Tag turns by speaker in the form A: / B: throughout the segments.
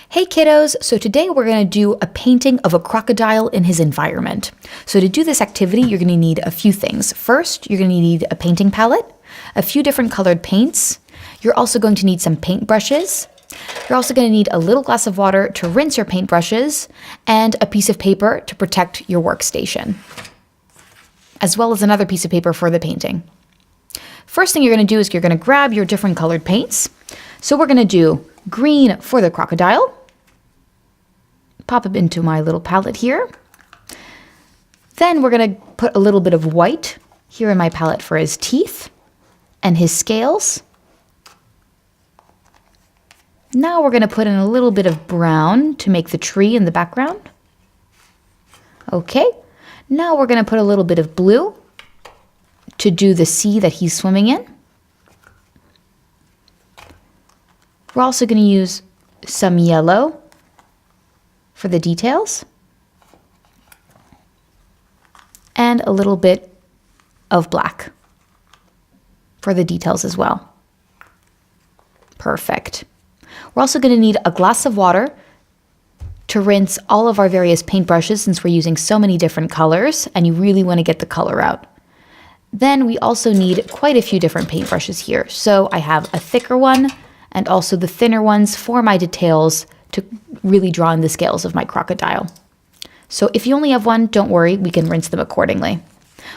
A: Hey kiddos, so today we're going to do a painting of a crocodile in his environment. So to do this activity, you're going to need a few things. First, you're going to need a painting palette, a few different colored paints. You're also going to need some paintbrushes. You're also going to need a little glass of water to rinse your paintbrushes and a piece of paper to protect your workstation, as well as another piece of paper for the painting. First thing you're going to do is you're going to grab your different colored paints. So we're going to do green for the crocodile. Pop it into my little palette here. Then we're going to put a little bit of white here in my palette for his teeth and his scales. Now we're going to put in a little bit of brown to make the tree in the background. Okay, now we're going to put a little bit of blue to do the sea that he's swimming in. We're also going to use some yellow for the details and a little bit of black for the details as well. Perfect. We're also going to need a glass of water to rinse all of our various paintbrushes since we're using so many different colors and you really want to get the color out. Then we also need quite a few different paintbrushes here. So I have a thicker one and also the thinner ones for my details to really draw in the scales of my crocodile. So if you only have one, don't worry, we can rinse them accordingly.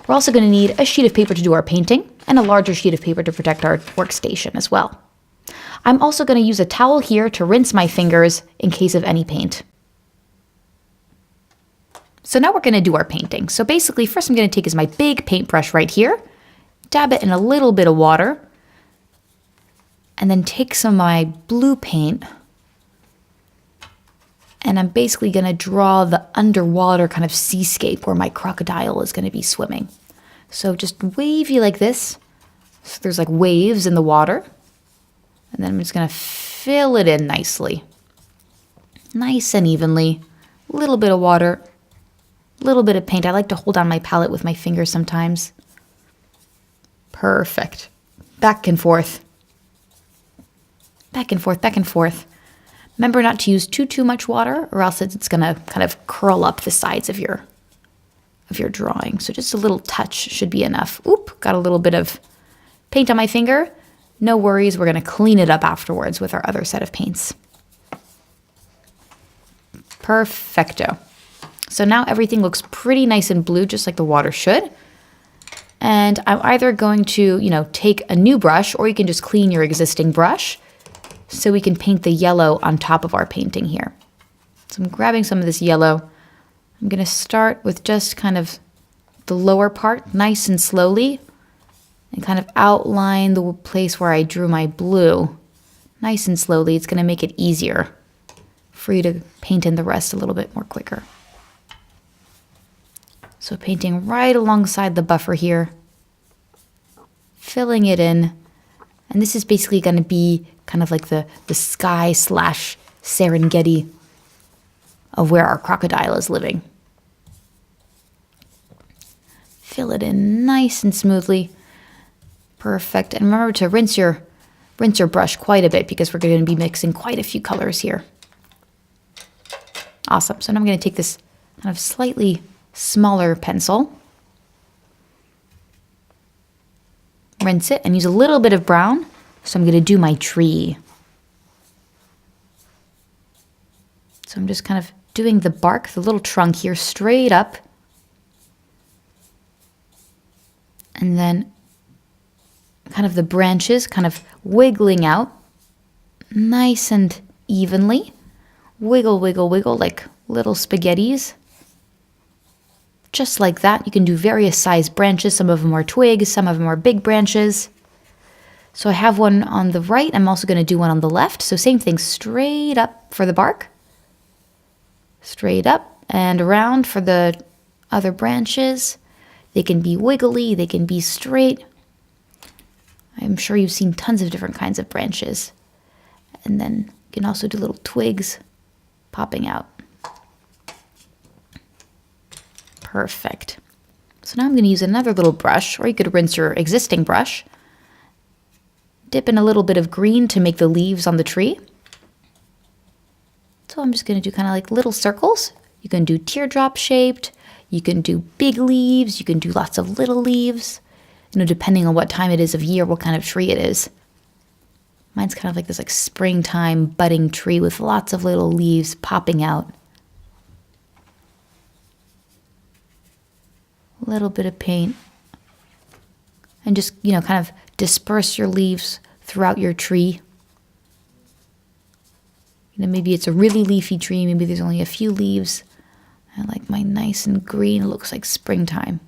A: We're also going to need a sheet of paper to do our painting and a larger sheet of paper to protect our workstation as well. I'm also going to use a towel here to rinse my fingers in case of any paint. So now we're going to do our painting. So basically, first I'm going to take is my big paintbrush right here, dab it in a little bit of water, and then take some of my blue paint, and I'm basically going to draw the underwater kind of seascape where my crocodile is going to be swimming. So just wavy like this. So there's like waves in the water. And then I'm just going to fill it in nicely. Nice and evenly. A little bit of water, a little bit of paint. I like to hold on my palette with my fingers sometimes. Perfect. Back and forth. Back and forth, back and forth. Remember not to use too much water or else it's going to kind of curl up the sides of your drawing. So just a little touch should be enough. Oop, got a little bit of paint on my finger. No worries, we're going to clean it up afterwards with our other set of paints. Perfecto. So now everything looks pretty nice and blue, just like the water should. And I'm either going to, take a new brush, or you can just clean your existing brush so we can paint the yellow on top of our painting here. So I'm grabbing some of this yellow. I'm going to start with just kind of the lower part, nice and slowly, and kind of outline the place where I drew my blue. Nice and slowly. It's going to make it easier for you to paint in the rest a little bit more quicker. So painting right alongside the buffer here, filling it in. And this is basically going to be kind of like the sky / Serengeti of where our crocodile is living. Fill it in nice and smoothly. Perfect. And remember to rinse your brush quite a bit because we're going to be mixing quite a few colors here. Awesome. So now I'm going to take this kind of slightly smaller pencil, rinse it, and use a little bit of brown. So I'm going to do my tree. So I'm just kind of doing the bark, the little trunk here, straight up. And then kind of the branches kind of wiggling out nice and evenly. Wiggle, wiggle, wiggle like little spaghettis. Just like that. You can do various size branches. Some of them are twigs, some of them are big branches. So I have one on the right. I'm also going to do one on the left. So same thing, straight up for the bark. Straight up and around for the other branches. They can be wiggly, they can be straight. I'm sure you've seen tons of different kinds of branches. And then you can also do little twigs popping out. Perfect. So now I'm going to use another little brush, or you could rinse your existing brush. Dip in a little bit of green to make the leaves on the tree. So I'm just going to do kind of like little circles. You can do teardrop shaped. You can do big leaves. You can do lots of little leaves. You know, depending on what time it is of year, what kind of tree it is. Mine's kind of like this like springtime budding tree with lots of little leaves popping out. A little bit of paint. And just, you know, kind of disperse your leaves throughout your tree. You know, maybe it's a really leafy tree. Maybe there's only a few leaves. I like mine nice and green. It looks like springtime.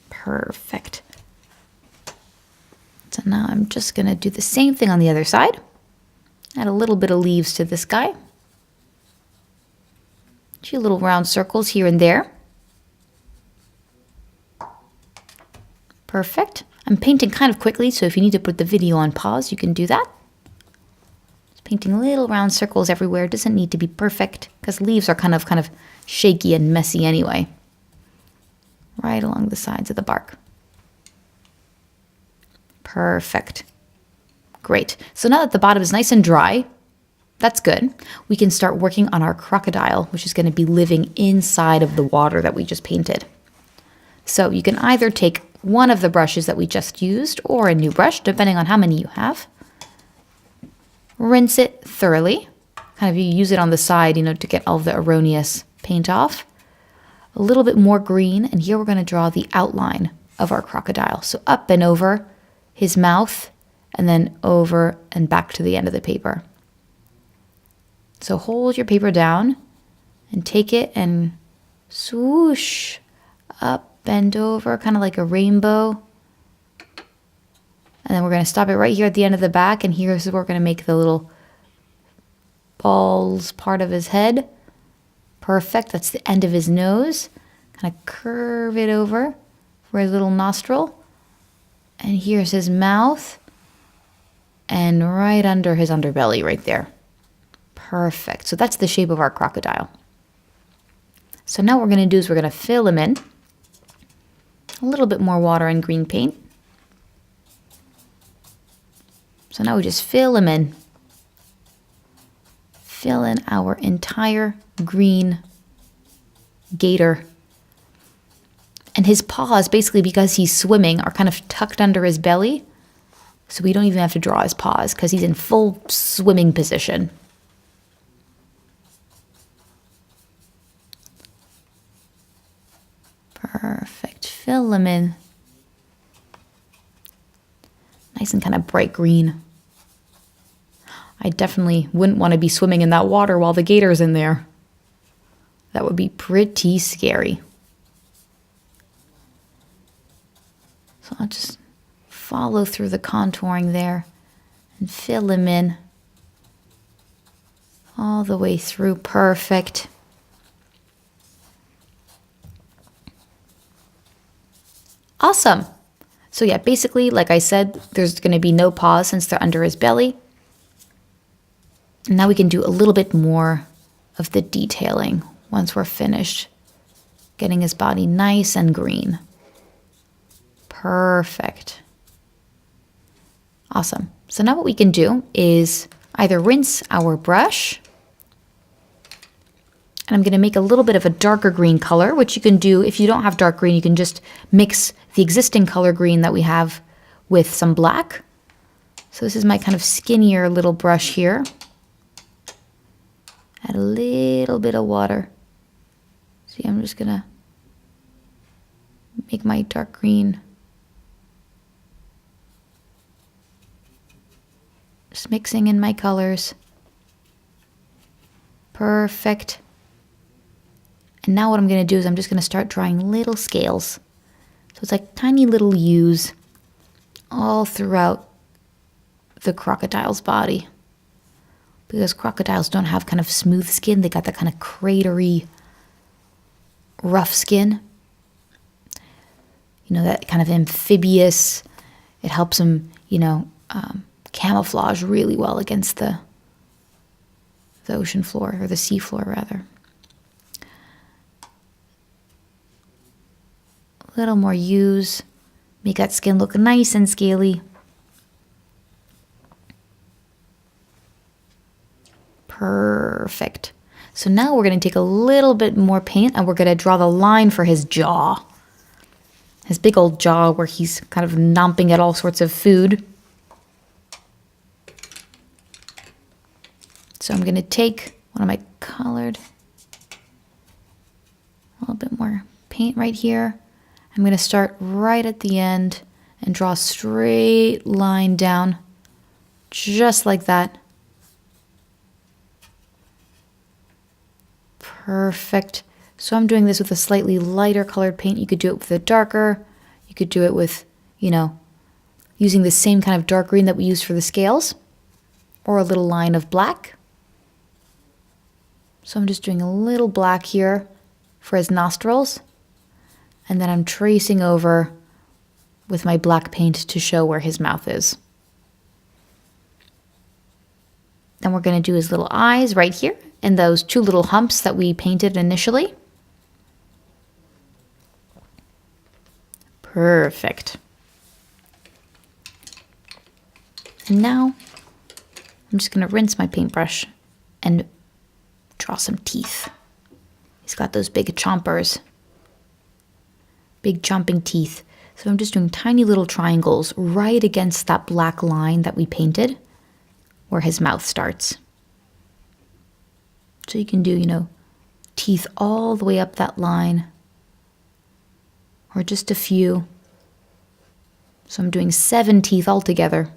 A: Perfect. So now I'm just going to do the same thing on the other side. Add a little bit of leaves to this guy. A few little round circles here and there. Perfect. I'm painting kind of quickly, so if you need to put the video on pause, you can do that. Just painting little round circles everywhere. It doesn't need to be perfect because leaves are kind of shaky and messy anyway. Right along the sides of the bark. Perfect. Great. So now that the bottom is nice and dry, that's good. We can start working on our crocodile, which is going to be living inside of the water that we just painted. So you can either take one of the brushes that we just used or a new brush, depending on how many you have. Rinse it thoroughly. Kind of you use it on the side, you know, to get all the erroneous paint off. A little bit more green, and here we're going to draw the outline of our crocodile. So up and over his mouth, and then over and back to the end of the paper. So hold your paper down and take it and swoosh up and over, kind of like a rainbow. And then we're going to stop it right here at the end of the back, and here's where we're going to make the little balls part of his head. Perfect. That's the end of his nose. Kind of curve it over for his little nostril. And here's his mouth. And right under his underbelly right there. Perfect. So that's the shape of our crocodile. So now what we're going to do is we're going to fill him in. A little bit more water and green paint. So now we just fill him in. Fill in our entire green gator. And his paws, basically because he's swimming, are kind of tucked under his belly. So we don't even have to draw his paws because he's in full swimming position. Perfect. Fill him in. Nice and kind of bright green. I definitely wouldn't want to be swimming in that water while the gator's in there. That would be pretty scary. So I'll just follow through the contouring there and fill him in all the way through. Perfect. Awesome. So yeah, basically, like I said, there's going to be no paws since they're under his belly. And now we can do a little bit more of the detailing once we're finished getting his body nice and green. Perfect. Awesome. So now what we can do is either rinse our brush, and I'm going to make a little bit of a darker green color, which you can do if you don't have dark green. You can just mix the existing color green that we have with some black. So this is my kind of skinnier little brush here. Add a little bit of water. See, I'm just going to make my dark green. Just mixing in my colors. Perfect. And now what I'm going to do is I'm just going to start drawing little scales. So it's like tiny little U's all throughout the crocodile's body. Because crocodiles don't have kind of smooth skin. They got that kind of cratery, rough skin. You know, that kind of amphibious. It helps them, you know, camouflage really well against the ocean floor, or the sea floor rather. A little more U's. Make that skin look nice and scaly. Perfect. So now we're going to take a little bit more paint and we're going to draw the line for his jaw. His big old jaw where he's kind of knomping at all sorts of food. So I'm going to take one of my colored, a little bit more paint right here. I'm going to start right at the end and draw a straight line down, just like that. Perfect. So I'm doing this with a slightly lighter colored paint. You could do it with a darker. You could do it with, using the same kind of dark green that we used for the scales, or a little line of black. So I'm just doing a little black here for his nostrils, and then I'm tracing over with my black paint to show where his mouth is. Then we're going to do his little eyes right here and those two little humps that we painted initially. Perfect. And now I'm just going to rinse my paintbrush and draw some teeth. He's got those big chompers, big chomping teeth. So I'm just doing tiny little triangles right against that black line that we painted where his mouth starts. So you can do, teeth all the way up that line, or just a few. So I'm doing 7 teeth altogether.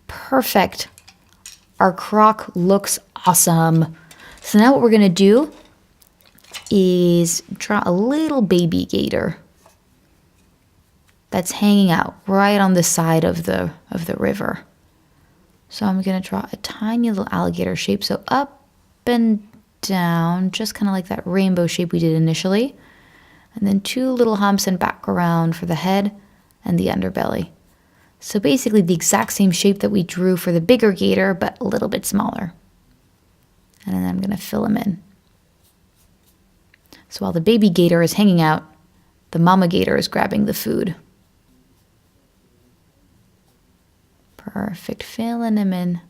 A: Perfect. Our croc looks awesome. So now what we're going to do is draw a little baby gator that's hanging out right on the side of the river. So I'm going to draw a tiny little alligator shape. So up and down, just kind of like that rainbow shape we did initially. And then 2 little humps and back around for the head and the underbelly. So basically the exact same shape that we drew for the bigger gator, but a little bit smaller. And then I'm going to fill him in. So while the baby gator is hanging out, the mama gator is grabbing the food. Perfect, filling him in.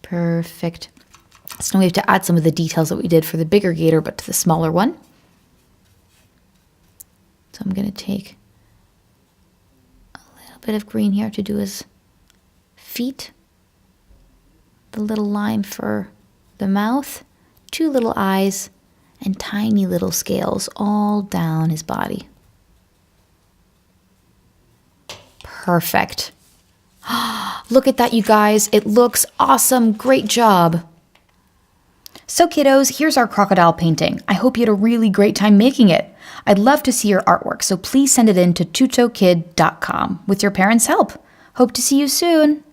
A: Perfect. So now we have to add some of the details that we did for the bigger gator, but to the smaller one. So I'm going to take a little bit of green here to do his feet. The little line for the mouth, 2 little eyes, and tiny little scales all down his body. Perfect. Look at that, you guys. It looks awesome. Great job. So kiddos, here's our crocodile painting. I hope you had a really great time making it. I'd love to see your artwork, so please send it in to tutokid.com with your parents' help. Hope to see you soon.